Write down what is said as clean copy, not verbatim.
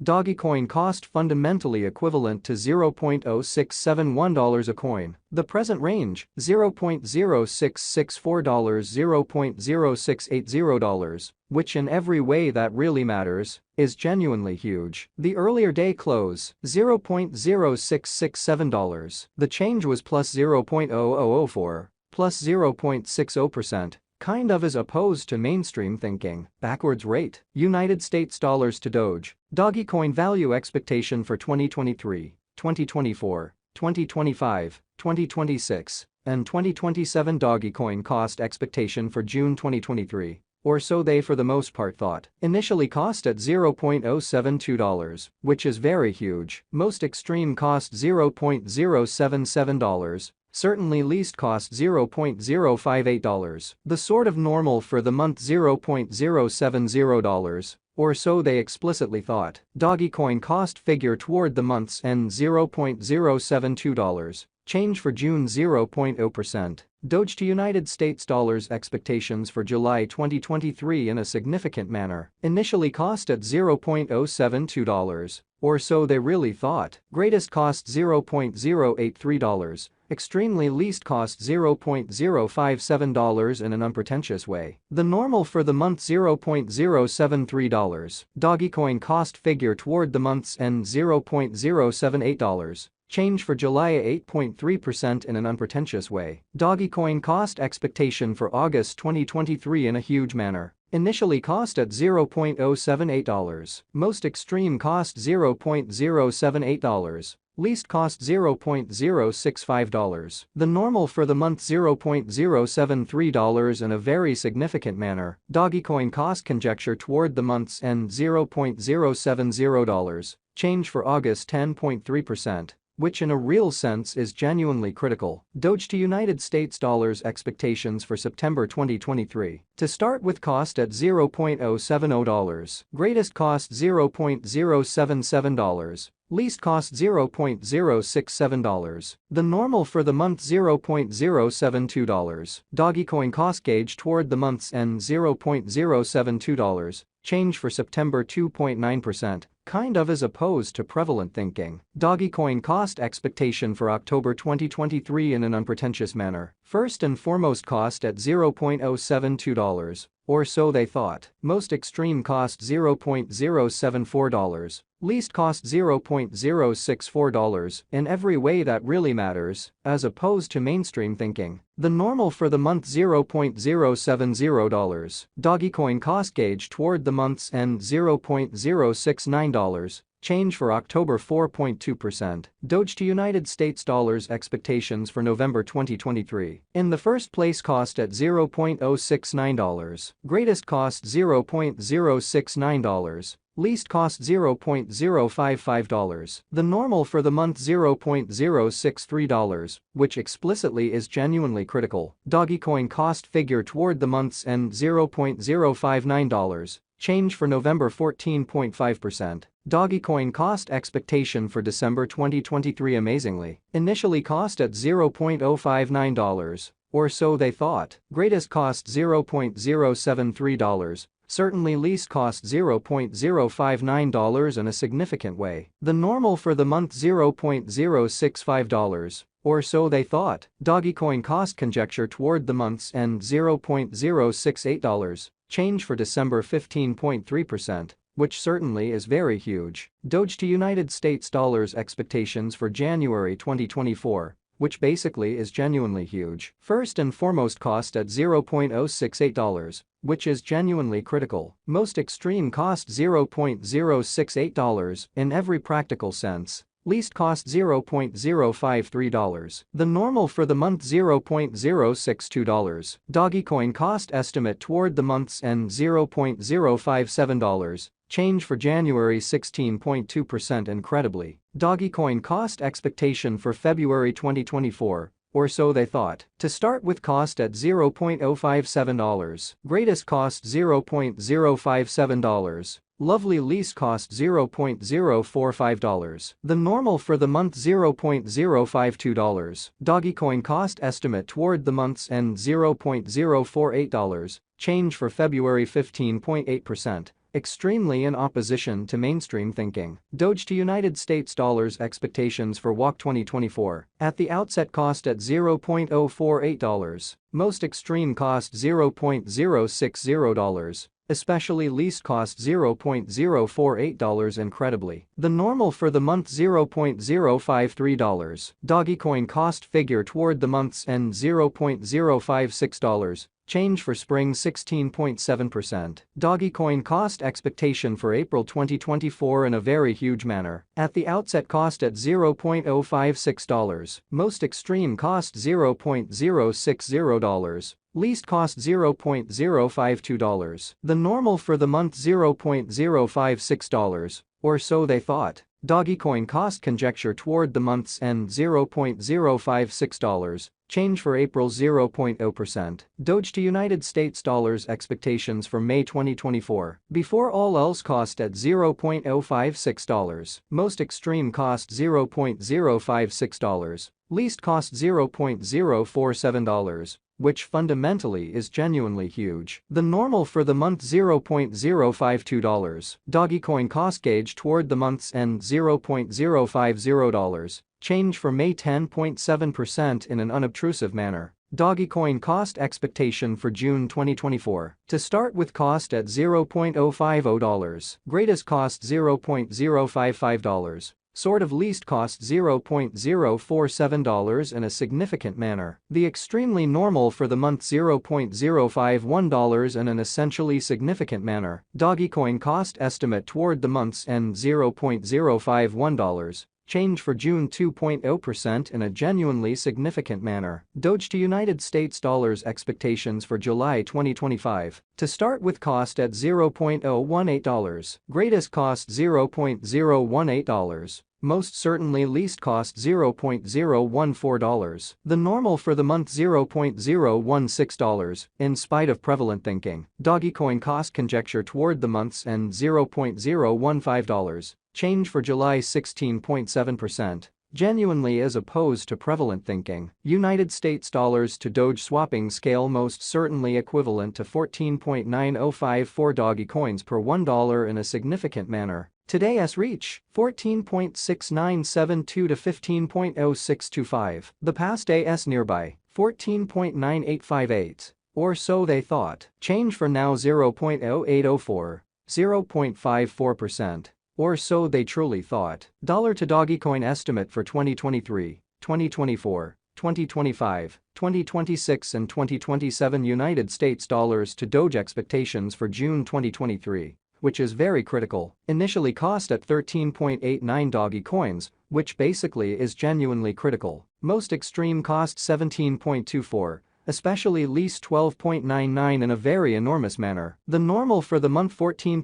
Dogecoin cost fundamentally equivalent to $0.0671 a coin. The present range, $0.0664 $0.0680, which in every way that really matters, is genuinely huge. The earlier day close, $0.0667. The change was plus 0.0004, plus 0.60%. Kind of as opposed to mainstream thinking. Backwards rate. United States dollars to Doge. Dogecoin value expectation for 2023, 2024, 2025, 2026, and 2027. Dogecoin cost expectation for June 2023. Or so they for the most part thought. Initially cost at $0.072, which is very huge. Most extreme cost $0.077. Certainly least cost $0.058. The sort of normal for the month $0.070, or so they explicitly thought. Dogecoin cost figure toward the month's end $0.072. Change for June 0.0%. Doge to United States dollars expectations for July 2023 in a significant manner. Initially cost at $0.072, or so they really thought. Greatest cost $0.083. Extremely least cost $0.057 in an unpretentious way. The normal for the month $0.073. Dogecoin cost figure toward the month's end $0.078. Change for July 8.3% in an unpretentious way. Dogecoin cost expectation for August 2023 in a huge manner. Initially cost at $0.078. Most extreme cost $0.078. Least cost $0.065. The normal for the month $0.073 in a very significant manner. Dogecoin cost conjecture toward the month's end $0.070. Change for August 10.3%. Which in a real sense is genuinely critical. Doge to United States dollars expectations for September 2023. To start with cost at $0.070. Greatest cost $0.077. Least cost $0.067. The normal for the month $0.072. Dogecoin cost gauge toward the month's end $0.072. Change for September 2.9%. Kind of as opposed to prevalent thinking. Dogecoin cost expectation for October 2023 in an unpretentious manner. First and foremost cost at $0.072, or so they thought. Most extreme cost $0.074. Least cost $0.064 in every way that really matters, as opposed to mainstream thinking. The normal for the month $0.070. Dogecoin cost gauge toward the month's end $0.069. Change for October 4.2%. Doge to United States dollars expectations for November 2023. In the first place cost at $0.069. Greatest cost $0.069. Least cost $0.055. The normal for the month $0.063, which explicitly is genuinely critical. Dogecoin cost figure toward the month's end $0.059. Change for November 14.5%. Dogecoin cost expectation for December 2023 amazingly. Initially cost at $0.059, or so they thought. Greatest cost $0.073. Certainly least cost $0.059 in a significant way. The normal for the month $0.065, or so they thought. Dogecoin cost conjecture toward the month's end $0.068. Change for December 15.3%, which certainly is very huge. Doge to United States dollars expectations for January 2024. Which basically is genuinely huge. First and foremost cost at $0.068, which is genuinely critical. Most extreme cost $0.068 in every practical sense. Least cost $0.053. The normal for the month $0.062. Dogecoin cost estimate toward the month's end $0.057. Change for January 16.2% incredibly. Dogecoin cost expectation for February 2024, or so they thought. To start with cost at $0.057. Greatest cost $0.057. Lovely least cost $0.045. The normal for the month $0.052. Dogecoin cost estimate toward the month's end $0.048. Change for February 15.8%. extremely in opposition to mainstream thinking. Doge to United States dollars expectations for WOC 2024. At the outset cost at $0.048. Most extreme cost $0.060. Especially least cost $0.048 incredibly. The normal for the month $0.053. Dogecoin cost figure toward the month's end $0.056. Change for spring 16.7%. Dogecoin cost expectation for April 2024 in a very huge manner. At the outset cost at $0.056. Most extreme cost $0.060. Least cost $0.052. The normal for the month $0.056. Or so they thought. Dogecoin cost conjecture toward the month's end $0.056. Change for April 0.0%. Doge to United States dollars expectations for May 2024. Before all else cost at $0.056. Most extreme cost $0.056. Least cost $0.047. Which fundamentally is genuinely huge. The normal for the month $0.052. Dogecoin cost gauge toward the month's end $0.050. Change for May 10.7% in an unobtrusive manner. Dogecoin cost expectation for June 2024. To start with cost at $0.050. Greatest cost $0.055. Sort of least cost $0.047 in a significant manner. The extremely normal for the month $0.051 in an essentially significant manner. Dogecoin cost estimate toward the month's end $0.051. Change for June 2.0% in a genuinely significant manner. Doge to United States dollars expectations for July 2025. To start with cost at $0.018. Greatest cost $0.018. Most certainly least cost $0.014. The normal for the month $0.016. In spite of prevalent thinking. Dogecoin cost conjecture toward the month's end $0.015. Change for July 16.7%. Genuinely as opposed to prevalent thinking. United States dollars to Doge swapping scale most certainly equivalent to 14.9054 Dogecoins per $1 in a significant manner. Today's reach, 14.6972 to 15.0625. The past day's nearby, 14.9858. Or so they thought. Change for now 0.0804. 0.54%. Or so they truly thought. Dollar to Dogecoin estimate for 2023, 2024, 2025, 2026 and 2027 United States dollars to Doge expectations for June 2023, which is very critical. Initially cost at 13.89 Dogecoins, which basically is genuinely critical. Most extreme cost 17.24. Especially least 12.99 in a very enormous manner. The normal for the month 14.